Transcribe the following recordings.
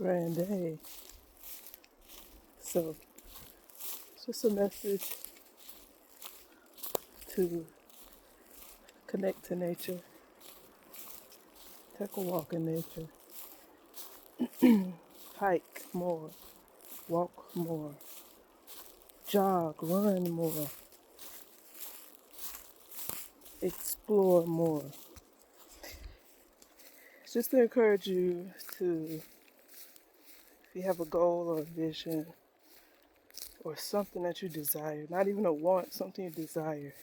grand day. So it's just a message to connect to nature, take a walk in nature, hike more, walk more, jog, run more, explore more. Just to encourage you to, if you have a goal or a vision or something that you desire, not even a want, something you desire.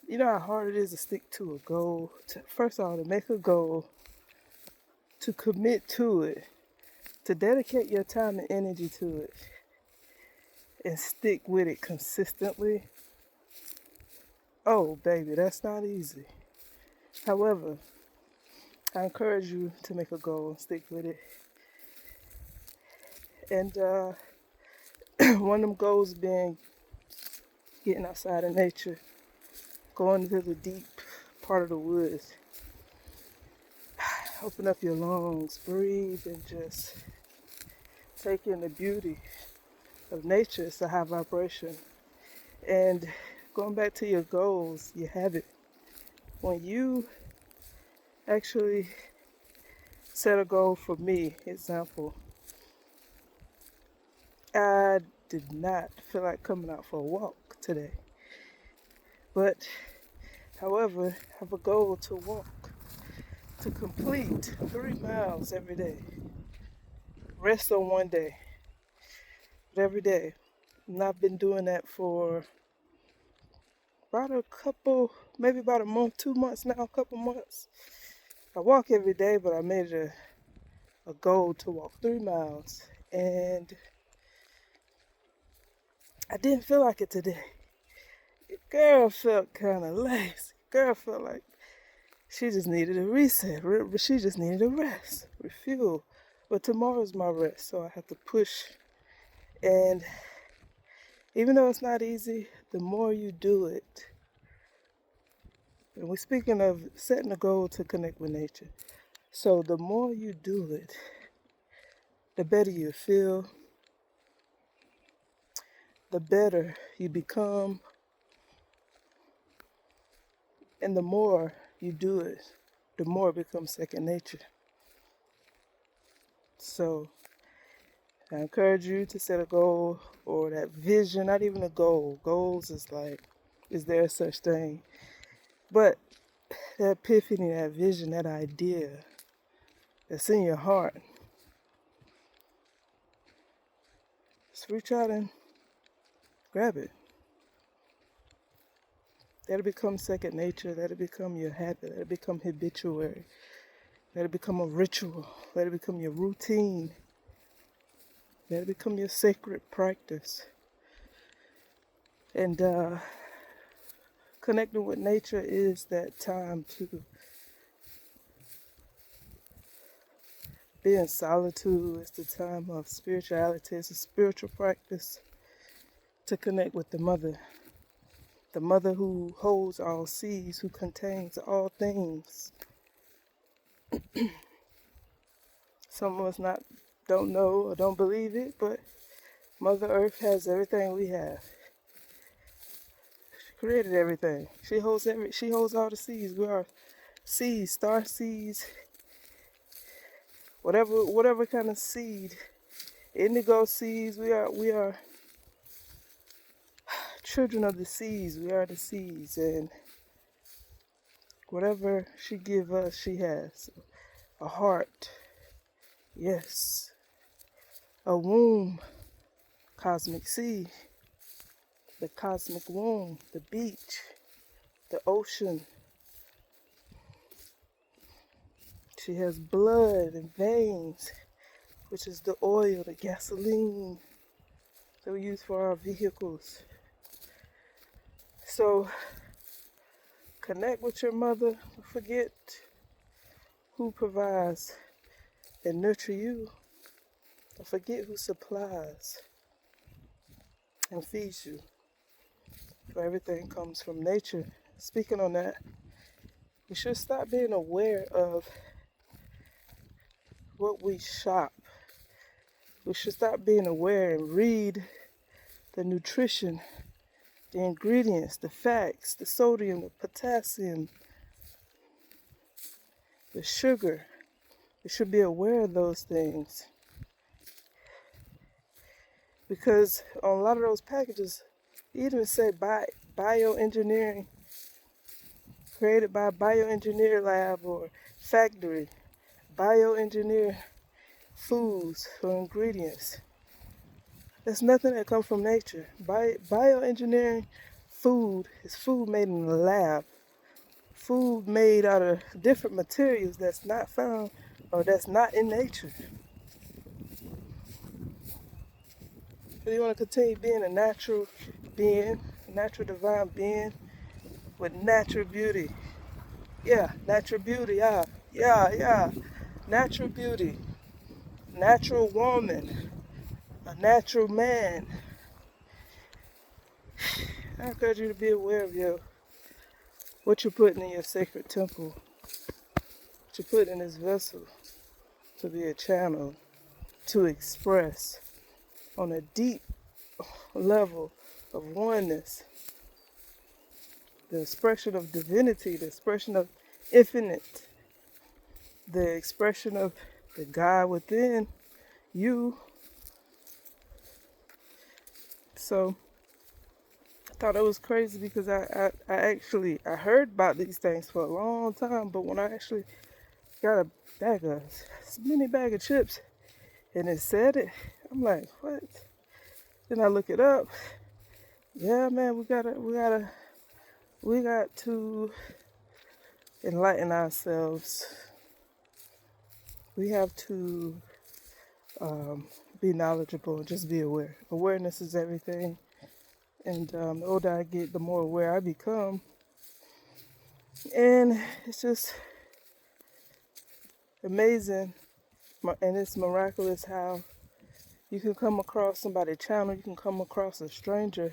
You know how hard it is to stick to a goal? First of all, to make a goal, to commit to it, to dedicate your time and energy to it, and stick with it consistently. Oh, baby, that's not easy. However, I encourage you to make a goal and stick with it. And one of them goals being getting outside in nature, going into the deep part of the woods. Open up your lungs, breathe, and just take in the beauty of nature. It's a high vibration. And going back to your goals, you have it. When you actually set a goal, for me, example, I did not feel like coming out for a walk today. But, however, I have a goal to walk, to complete 3 miles every day. Rest on one day, but every day. And I've been doing that for about maybe about a month, 2 months now, a couple months. I walk every day, but I made it a goal to walk 3 miles. And I didn't feel like it today. Girl felt kind of lazy. Girl felt like she just needed a reset. She just needed a rest, refuel. But tomorrow's my rest, so I have to push. And even though it's not easy, the more you do it, and we're speaking of setting a goal to connect with nature. So the more you do it, the better you feel, the better you become, and the more you do it, the more it becomes second nature. So I encourage you to set a goal or that vision, not even a goal. Goals is there such thing? But that epiphany, that vision, that idea that's in your heart, just reach out and grab it. That'll become second nature. That'll become your habit. That'll become habituary. Let it become a ritual. Let it become your routine. Let it become your sacred practice. And connecting with nature is that time to be in solitude. It's the time of spirituality. It's a spiritual practice to connect with the mother who holds all seas, who contains all things. Some of us don't know or don't believe it, but Mother Earth has everything we have. She created everything. She holds all the seas. We are seeds, star seeds, whatever kind of seed, indigo seeds. We are children of the seas. We are the seeds, and whatever she give us, she has a heart. Yes, a womb, cosmic sea, the cosmic womb, the beach, the ocean. She has blood and veins, which is the oil, the gasoline that we use for our vehicles. So connect with your mother. Don't forget who provides and nurture you. Don't forget who supplies and feeds you. For everything comes from nature. Speaking on that, we should stop being aware of what we shop. We should stop being aware and read the nutrition, the ingredients, the facts, the sodium, the potassium, the sugar. We should be aware of those things. Because on a lot of those packages, you even say bioengineering, created by a bioengineer lab or factory, bioengineer foods or ingredients. There's nothing that comes from nature. Bioengineering food is food made in the lab, food made out of different materials that's not found or that's not in nature. So you want to continue being a natural being, a natural divine being with natural beauty. Yeah, natural beauty, yeah. Natural beauty, natural woman, a natural man. I encourage you to be aware of what you're putting in your sacred temple, what you're putting in this vessel to be a channel, to express on a deep level of oneness, the expression of divinity, the expression of infinite, the expression of the God within you. So I thought it was crazy because I heard about these things for a long time, but when I actually got a mini bag of chips and it said it, I'm like, what? Then I look it up. Yeah, man, we got to enlighten ourselves. We have to be knowledgeable and just be aware. Awareness is everything. And the older I get, the more aware I become. And it's just amazing and it's miraculous how you can come across somebody's channel, you can come across a stranger,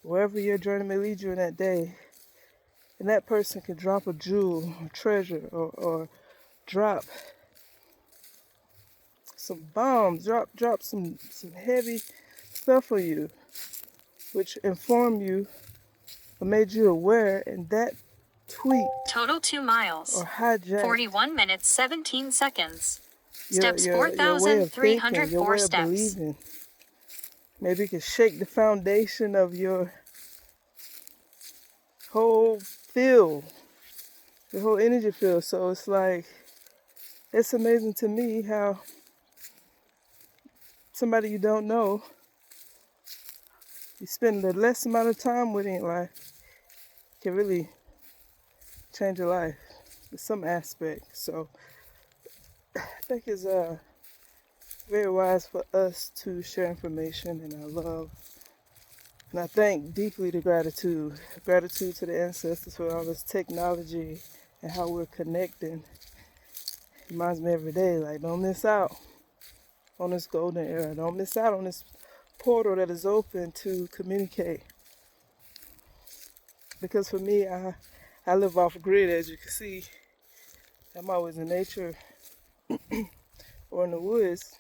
wherever your journey may lead you in that day, and that person can drop a jewel, a treasure, or drop some bombs, drop some heavy stuff for you, which inform you or made you aware, and that tweet total 2 miles or hijack 41 minutes 17 seconds steps your way of thinking, your 4,304 way of steps. believing. Maybe it can shake the foundation of your whole field, your whole energy field. So it's like, it's amazing to me how somebody you don't know, you spend the less amount of time with in life, can really change your life in some aspect. So I think it's very wise for us to share information and our love. And I thank deeply the gratitude to the ancestors for all this technology and how we're connecting. It reminds me every day, like, don't miss out on this golden era. Don't miss out on this portal that is open to communicate. Because for me, I live off grid, as you can see. I'm always in nature or in the woods.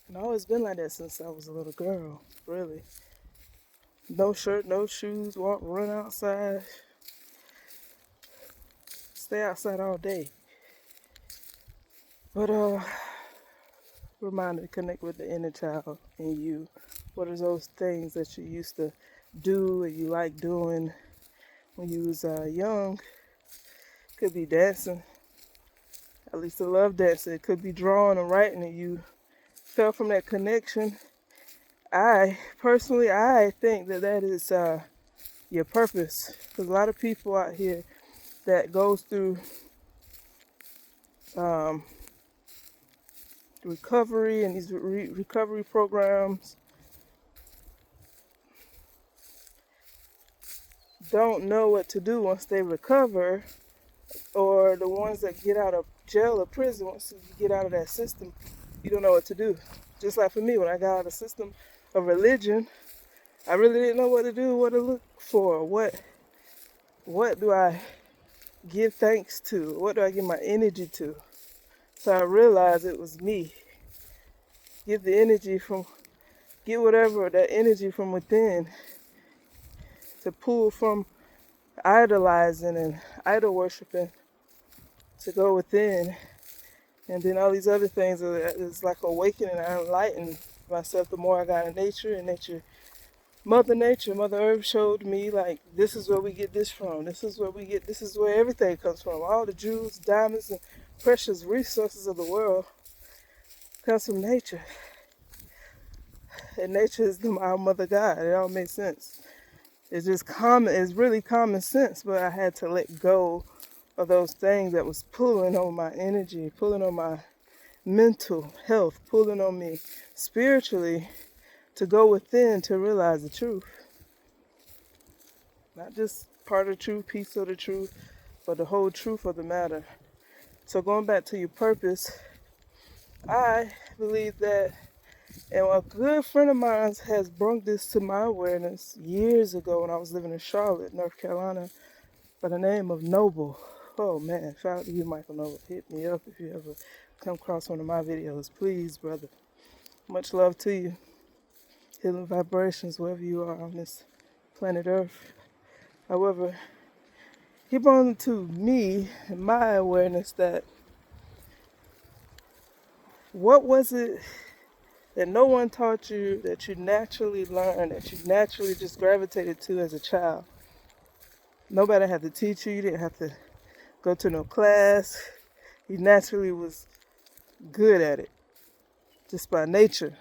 And I've always been like that since I was a little girl, really. No shirt, no shoes, run outside. Stay outside all day. But reminder to connect with the inner child in you. What are those things that you used to do and you like doing when you was young? Could be dancing. At least I love dancing. It could be drawing or writing, and you fell from that connection. I think that is your purpose. Because a lot of people out here that goes through recovery and these recovery programs don't know what to do once they recover, or the ones that get out of jail or prison, once you get out of that system, you don't know what to do. Just like for me, when I got out of the system of religion, I really didn't know what to do, what to look for, what do I give thanks to? What do I give my energy to? So I realized it was me. Get whatever that energy from within to pull from idolizing and idol worshiping to go within. And then all these other things is like awakening. I enlightened myself the more I got in nature, and Mother Nature, Mother Earth showed me, like, this is where we get this from. This is where everything comes from. All the jewels, diamonds, and precious resources of the world comes from nature. And nature is our mother God. It all makes sense. It's just it's really common sense, but I had to let go of those things that was pulling on my energy, pulling on my mental health, pulling on me spiritually, to go within to realize the truth. Not just part of the truth, piece of the truth, but the whole truth of the matter. So going back to your purpose, I believe that, and a good friend of mine has brought this to my awareness years ago when I was living in Charlotte, North Carolina, by the name of Noble. Oh man, shout out to you, Michael Noble. Hit me up if you ever come across one of my videos. Please, brother. Much love to you. Healing vibrations wherever you are on this planet Earth. However, he brought it to me and my awareness that what was it that no one taught you, that you naturally learned, that you naturally just gravitated to as a child? Nobody had to teach you. You didn't have to go to no class. You naturally was good at it, just by nature.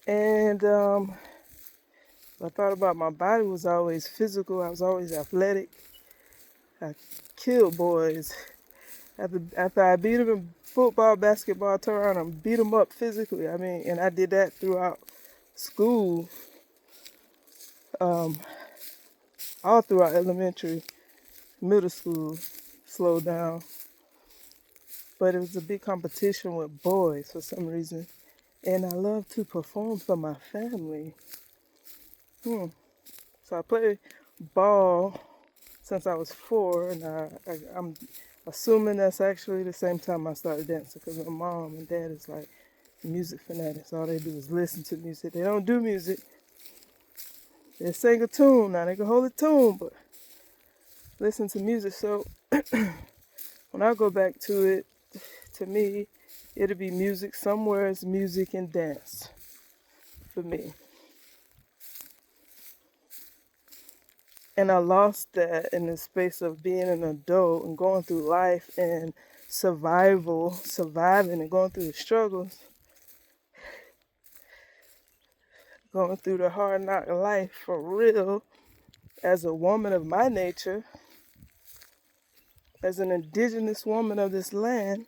And I thought about my body was always physical. I was always athletic. I killed boys. After I beat them in football, basketball, turn around and beat them up physically. I mean, and I did that throughout school, all throughout elementary, middle school, slowed down. But it was a big competition with boys for some reason. And I love to perform for my family. So I played ball since I was 4, and I'm assuming that's actually the same time I started dancing, because my mom and dad is like music fanatics. All they do is listen to music. They don't do music. They sing a tune. Now they can hold a tune, but listen to music. So when I go back to it, to me, it'll be music. Somewhere it's music and dance for me. And I lost that in the space of being an adult and going through life and surviving and going through the struggles, going through the hard knock life for real, as a woman of my nature, as an indigenous woman of this land,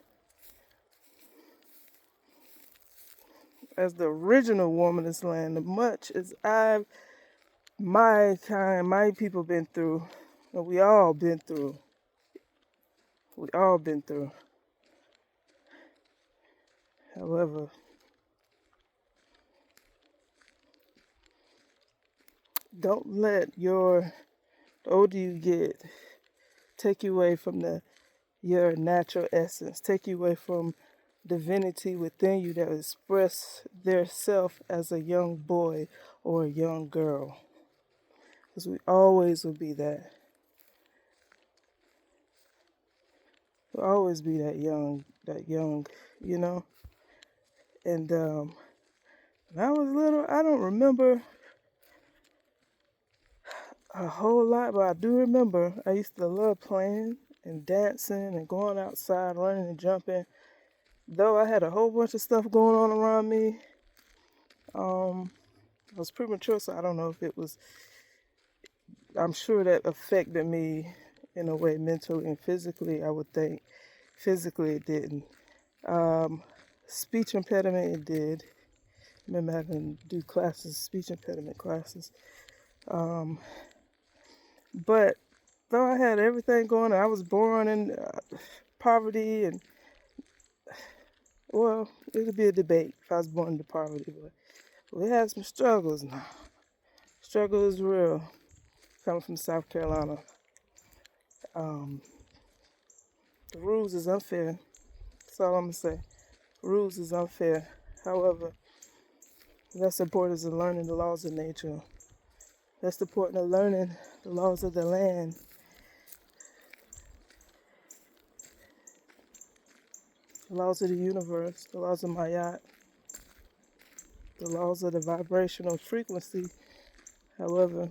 as the original woman of this land, as much as my kind, my people been through, and we all been through. However, don't let the older you get, take you away from your natural essence, take you away from divinity within you that express their self as a young boy or a young girl. Because we always will be that. We'll always be that young, you know? And when I was little, I don't remember a whole lot, but I do remember I used to love playing and dancing and going outside, running and jumping. Though I had a whole bunch of stuff going on around me, I was premature, so I don't know if it was, I'm sure that affected me in a way mentally and physically, I would think. Physically, it didn't. Speech impediment, it did. I remember having to do classes, speech impediment classes. But though I had everything going on, I was born in poverty, and, well, it would be a debate if I was born into poverty, but we had some struggles now. Struggle is real. coming from South Carolina. The rules is unfair. That's all I'm gonna say. Rules is unfair. However, that's important in learning the laws of nature. That's important in learning the laws of the land. The laws of the universe, the laws of Mayat, the laws of the vibrational frequency. However,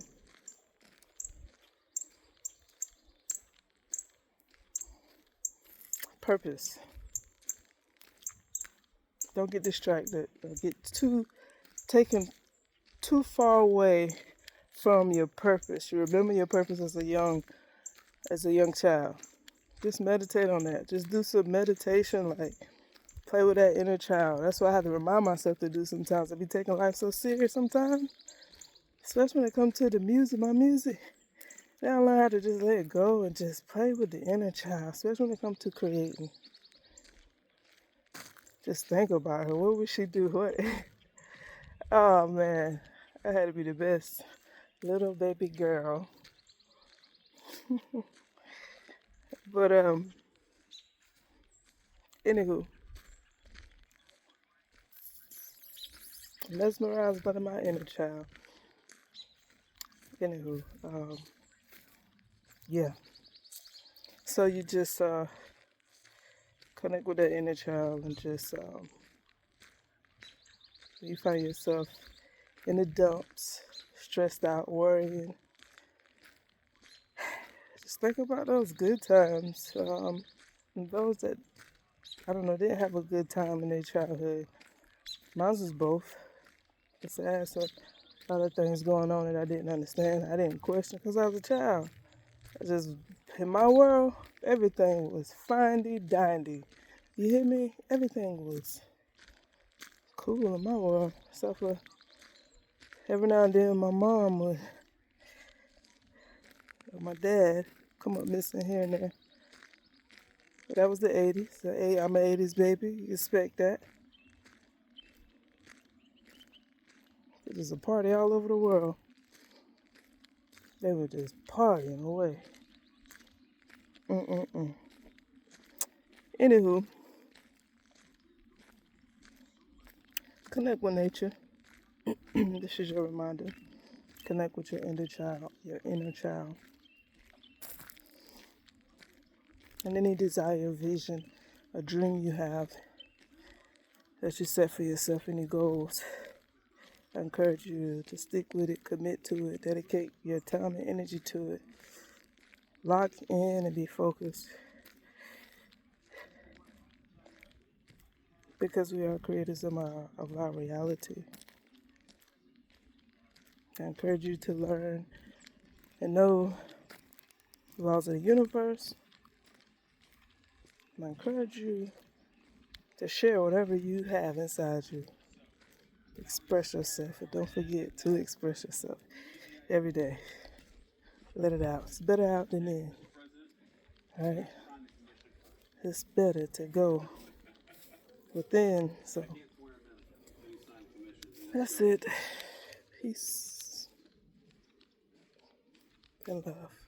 purpose. Don't get distracted. Don't get taken too far away from your purpose. You remember your purpose as a young child. Just meditate on that. Just do some meditation, like play with that inner child. That's what I have to remind myself to do sometimes. I be taking life so serious sometimes, especially when it comes to the music, my music. Now I learn how to just let it go and just play with the inner child, especially when it comes to creating. Just think about her. What would she do? What? Oh man, I had to be the best little baby girl. But anywho, mesmerized by my inner child. Anywho, yeah. So you just connect with that inner child and just you find yourself in the dumps, stressed out, worrying. Just think about those good times. And those that I don't know didn't have a good time in their childhood. Mine was both. It's sad. So a lot of things going on that I didn't understand. I didn't question because I was a child. I just in my world, everything was findy dandy. You hear me? Everything was cool in my world. So for every now and then, my mom would, or my dad, come up missing here and there. But that was the 80s. I'm an 80s baby. You expect that. It was a party all over the world. They were just partying away. Anywho, connect with nature. This is your reminder. Connect with your inner child, And any desire, vision, a dream you have that you set for yourself, any goals. I encourage you to stick with it, commit to it, dedicate your time and energy to it. Lock in and be focused. Because we are creators of our reality. I encourage you to learn and know the laws of the universe. And I encourage you to share whatever you have inside you. Express yourself, and don't forget to express yourself every day. Let it out. It's better out than in. Alright? It's better to go within. So that's it. Peace and love.